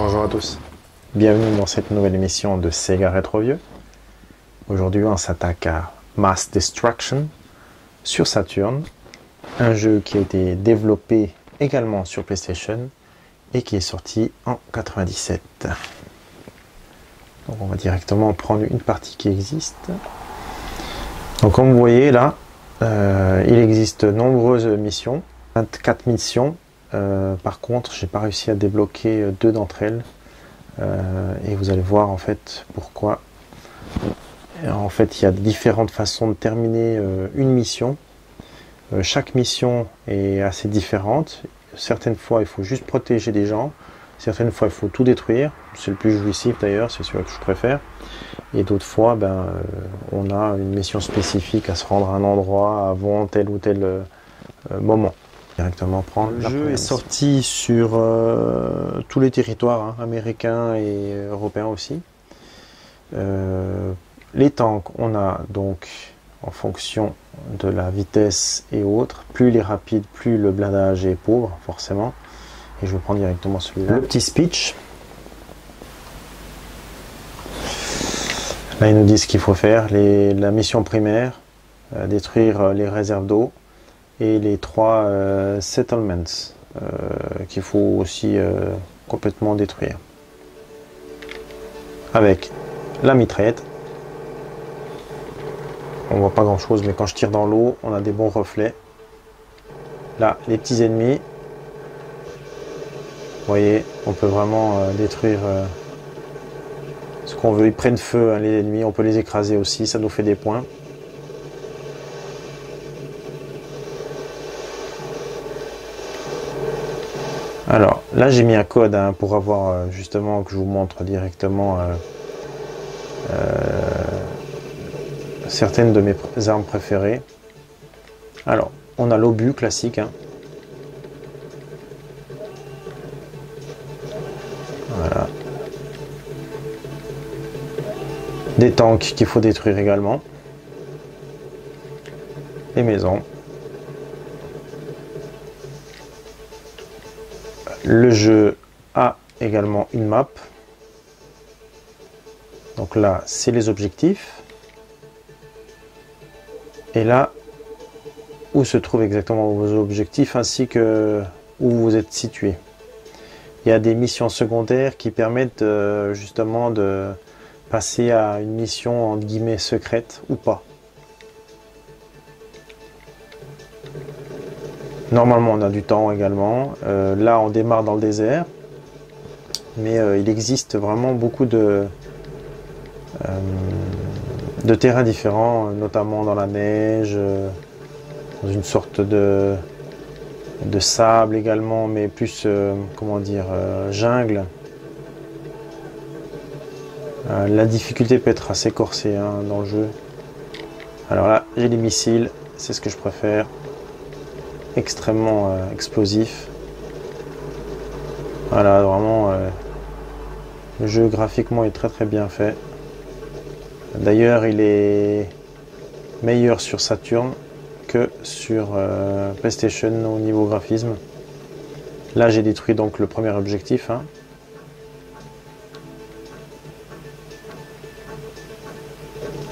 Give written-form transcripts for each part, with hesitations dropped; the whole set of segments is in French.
Bonjour à tous, bienvenue dans cette nouvelle émission de Sega Retro Vieux. Aujourd'hui on s'attaque à Mass Destruction sur Saturn, un jeu qui a été développé également sur PlayStation et qui est sorti en 97. Donc on va directement prendre une partie qui existe. Donc comme vous voyez là, il existe nombreuses missions, 24 missions. Par contre, j'ai pas réussi à débloquer deux d'entre elles et vous allez voir en fait pourquoi. En fait, il y a différentes façons de terminer une mission. Chaque mission est assez différente. Certaines fois, il faut juste protéger des gens. Certaines fois, il faut tout détruire. C'est le plus jouissif d'ailleurs, c'est celui que je préfère. Et d'autres fois, on a une mission spécifique à se rendre à un endroit avant tel ou tel moment. Directement prendre. Le jeu est sorti sur tous les territoires, américains et européens aussi. Les tanks, on a donc en fonction de la vitesse et autres, plus il est rapide, plus le blindage est pauvre, forcément. Et je vais prendre directement celui-là. Le petit speech. Là, ils nous disent ce qu'il faut faire. La mission primaire, détruire les réserves d'eau et les 3 settlements qu'il faut aussi complètement détruire. Avec la mitraillette. On voit pas grand chose, mais quand je tire dans l'eau, on a des bons reflets. Là, les petits ennemis. Vous voyez, on peut vraiment détruire ce qu'on veut. Ils prennent feu, les ennemis, on peut les écraser aussi, ça nous fait des points. Alors, là j'ai mis un code pour avoir justement, que je vous montre directement certaines de mes armes préférées. Alors, on a l'obus classique. Voilà. Des tanks qu'il faut détruire également. Les maisons. Le jeu a également une map. Donc là, c'est les objectifs. Et là, où se trouvent exactement vos objectifs ainsi que où vous êtes situé. Il y a des missions secondaires qui permettent justement de passer à une mission entre guillemets secrète ou pas. Normalement, on a du temps également. Là, on démarre dans le désert. Mais il existe vraiment beaucoup de terrains différents, notamment dans la neige, dans une sorte de sable également, mais plus, comment dire, jungle. La difficulté peut être assez corsée dans le jeu. Alors là, j'ai les missiles, c'est ce que je préfère. Extrêmement explosif. Voilà, vraiment, le jeu graphiquement est très très bien fait. D'ailleurs, il est meilleur sur Saturn que sur PlayStation au niveau graphisme. Là, j'ai détruit donc le premier objectif.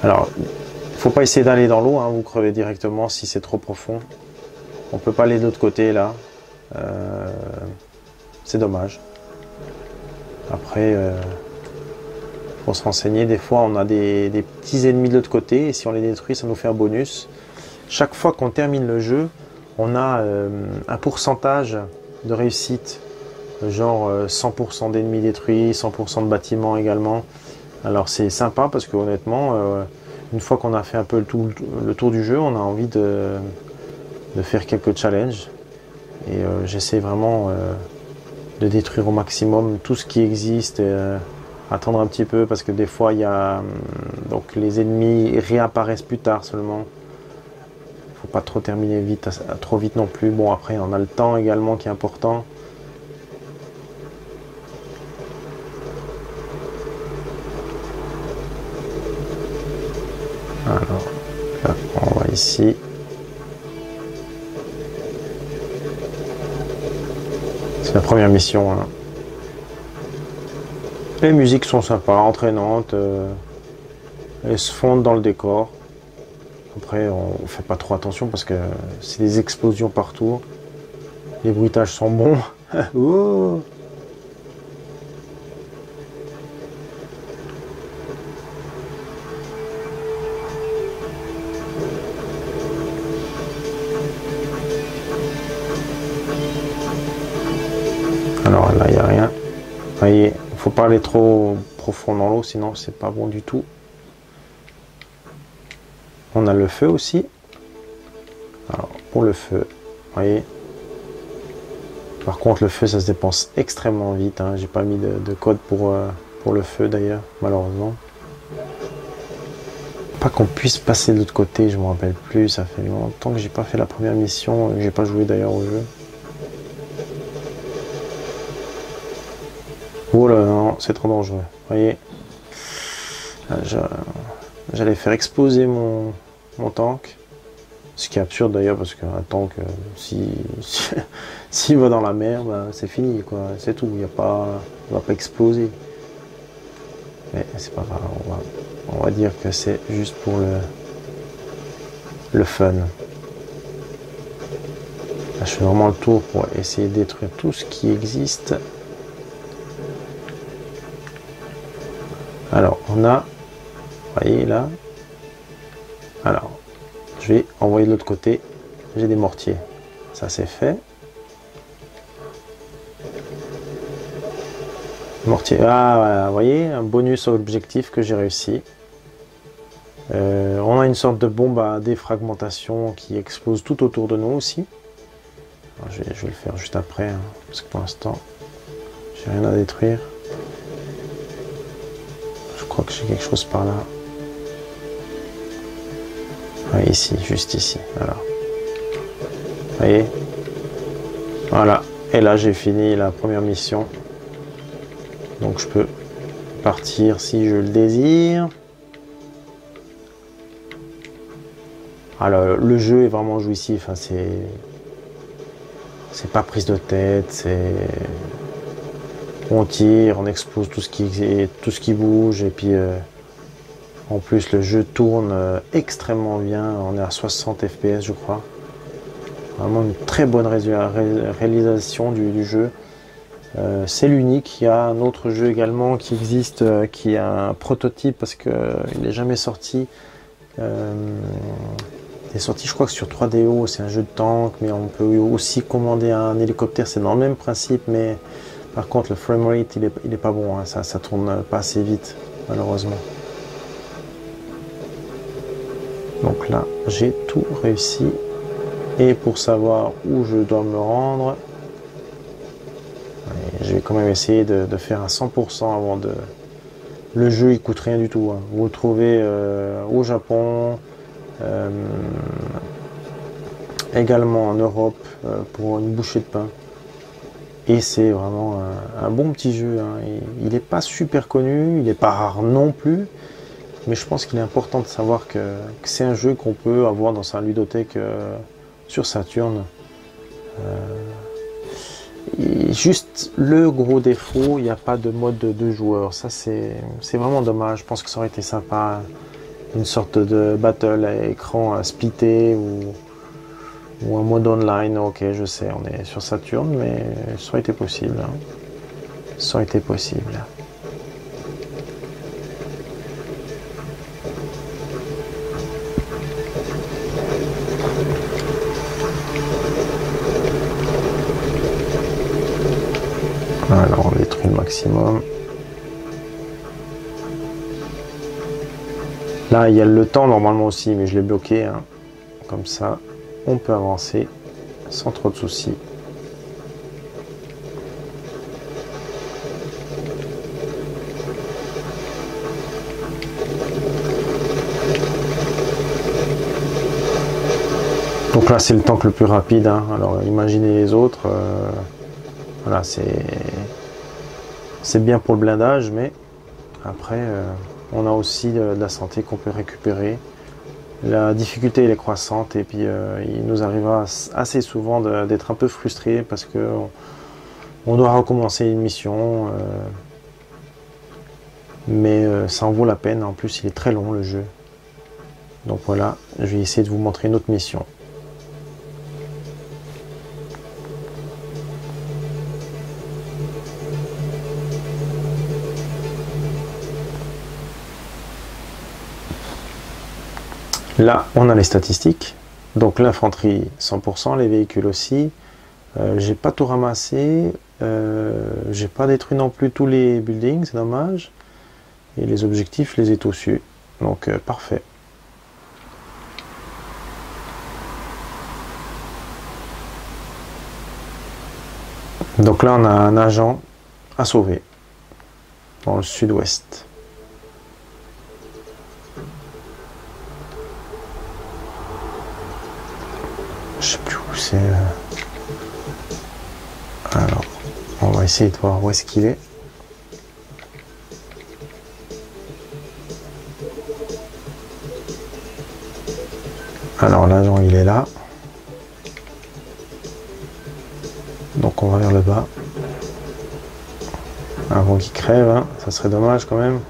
Alors, il ne faut pas essayer d'aller dans l'eau, vous crevez directement si c'est trop profond. On peut pas aller de l'autre côté là. C'est dommage. Après, faut se renseigner. Des fois, on a des petits ennemis de l'autre côté et si on les détruit, ça nous fait un bonus. Chaque fois qu'on termine le jeu, on a un pourcentage de réussite, genre 100% d'ennemis détruits, 100% de bâtiments également. Alors c'est sympa parce que honnêtement, une fois qu'on a fait un peu le tour du jeu, on a envie de faire quelques challenges et j'essaie vraiment de détruire au maximum tout ce qui existe et attendre un petit peu parce que des fois il y a donc les ennemis réapparaissent plus tard seulement. Faut pas trop terminer vite, trop vite non plus. Bon, après on a le temps également qui est important. Alors là, on va ici. C'est la première mission. Les musiques sont sympas, entraînantes, elles se fondent dans le décor. Après, on fait pas trop attention parce que c'est des explosions partout. Les bruitages sont bons. Oh. Alors là, il n'y a rien. Vous voyez, il faut pas aller trop profond dans l'eau, sinon c'est pas bon du tout. On a le feu aussi. Alors, pour le feu, vous voyez. Par contre, le feu, ça se dépense extrêmement vite. Hein. J'ai pas mis de code pour le feu d'ailleurs, malheureusement. Pas qu'on puisse passer de l'autre côté, je me rappelle plus. Ça fait longtemps que j'ai pas fait la première mission, que j'ai pas joué d'ailleurs au jeu. Oh là, non, c'est trop dangereux. Vous voyez, j'allais faire exploser mon tank. Ce qui est absurde d'ailleurs, parce qu'un tank, s'il va dans la mer, ben, c'est fini, quoi. C'est tout. Il va pas exploser. Mais c'est pas grave. On va dire que c'est juste pour le fun. Là, je fais vraiment le tour pour essayer de détruire tout ce qui existe. Alors, on a, vous voyez là, alors, je vais envoyer de l'autre côté, j'ai des mortiers, ça c'est fait. Mortier, ah voilà, vous voyez, un bonus objectif que j'ai réussi. On a une sorte de bombe à défragmentation qui explose tout autour de nous aussi. Alors, je vais le faire juste après, hein, parce que pour l'instant, j'ai rien à détruire. Je crois que j'ai quelque chose par là. Ah, ici, juste ici. Alors, vous voyez, voilà. Et là, j'ai fini la première mission. Donc, je peux partir si je le désire. Alors, le jeu est vraiment jouissif. Hein, c'est pas prise de tête. On tire, on explose tout ce qui bouge. Et puis, en plus, le jeu tourne extrêmement bien. On est à 60 FPS, je crois. Vraiment une très bonne réalisation du jeu. C'est l'unique. Il y a un autre jeu également qui existe, qui est un prototype parce qu'il n'est jamais sorti. Il est sorti, je crois que sur 3DO, c'est un jeu de tank, mais on peut aussi commander un hélicoptère. C'est dans le même principe, mais par contre, le framerate, il est pas bon. Hein. Ça tourne pas assez vite, malheureusement. Donc là, j'ai tout réussi. Et pour savoir où je dois me rendre, je vais quand même essayer de faire un 100% avant de... Le jeu, il coûte rien du tout. Hein. Vous le trouvez au Japon, également en Europe, pour une bouchée de pain. Et c'est vraiment un bon petit jeu. Hein. Il n'est pas super connu, il n'est pas rare non plus. Mais je pense qu'il est important de savoir que c'est un jeu qu'on peut avoir dans sa ludothèque sur Saturn. Et juste le gros défaut, il n'y a pas de mode de 2 joueurs. Ça, c'est vraiment dommage. Je pense que ça aurait été sympa. Une sorte de battle à écran splitté ou un mode online. Ok, je sais, on est sur Saturn, mais ça aurait été possible. Hein. Ça aurait été possible. Alors on détruit le maximum. Là il y a le temps normalement aussi, mais je l'ai bloqué. Hein. Comme ça, on peut avancer sans trop de soucis. Donc là c'est le tank le plus rapide. Hein. Alors imaginez les autres. Voilà, c'est bien pour le blindage, mais après, on a aussi de la santé qu'on peut récupérer. La difficulté elle est croissante et puis il nous arrivera assez souvent d'être un peu frustré parce que on doit recommencer une mission. mais ça en vaut la peine. En plus, il est très long le jeu. Donc voilà, je vais essayer de vous montrer une autre mission. Là, on a les statistiques. Donc l'infanterie 100%, les véhicules aussi. J'ai pas tout ramassé. J'ai pas détruit non plus tous les buildings, c'est dommage. Et les objectifs, je les ai tous eus. Donc parfait. Donc là, on a un agent à sauver dans le sud-ouest. Je sais plus où c'est. Alors, on va essayer de voir où est-ce qu'il est. Alors, l'agent, il est là. Donc, on va vers le bas. Avant qu'il crève, hein. Ça serait dommage quand même.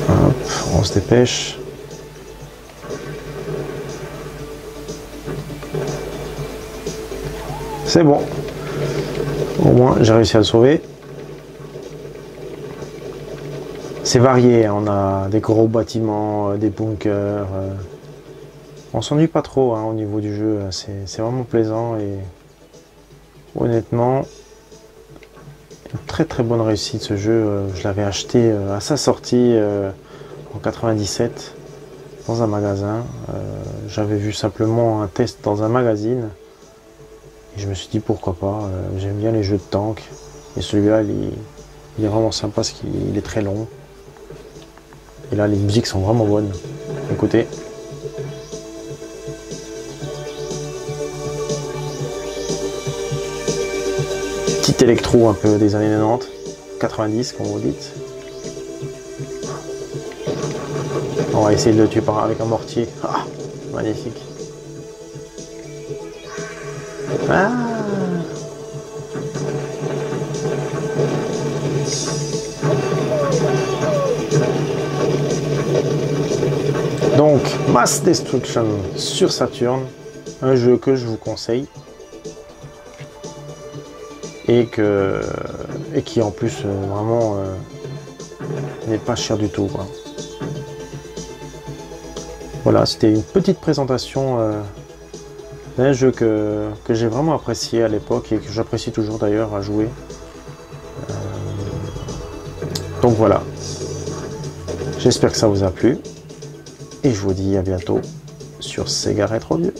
Hop, on se dépêche. C'est bon. Au moins, j'ai réussi à le sauver. C'est varié, hein. On a des gros bâtiments, des bunkers. On s'ennuie pas trop, hein, au niveau du jeu. C'est vraiment plaisant et honnêtement, une très très bonne réussite ce jeu. Je l'avais acheté à sa sortie en 97 dans un magasin. J'avais vu simplement un test dans un magazine et je me suis dit pourquoi pas. J'aime bien les jeux de tank et celui-là il est vraiment sympa parce qu'il est très long. Et là les musiques sont vraiment bonnes. Écoutez. Petit électro un peu des années 90, 90 comme vous dites. On va essayer de le tuer avec un mortier. Ah, magnifique. Ah. Donc, Mass Destruction sur Saturn, un jeu que je vous conseille. Et qui en plus vraiment n'est pas cher du tout, quoi. Voilà, c'était une petite présentation d'un jeu que j'ai vraiment apprécié à l'époque et que j'apprécie toujours d'ailleurs à jouer. Donc voilà, j'espère que ça vous a plu et je vous dis à bientôt sur Sega Retro Vieux.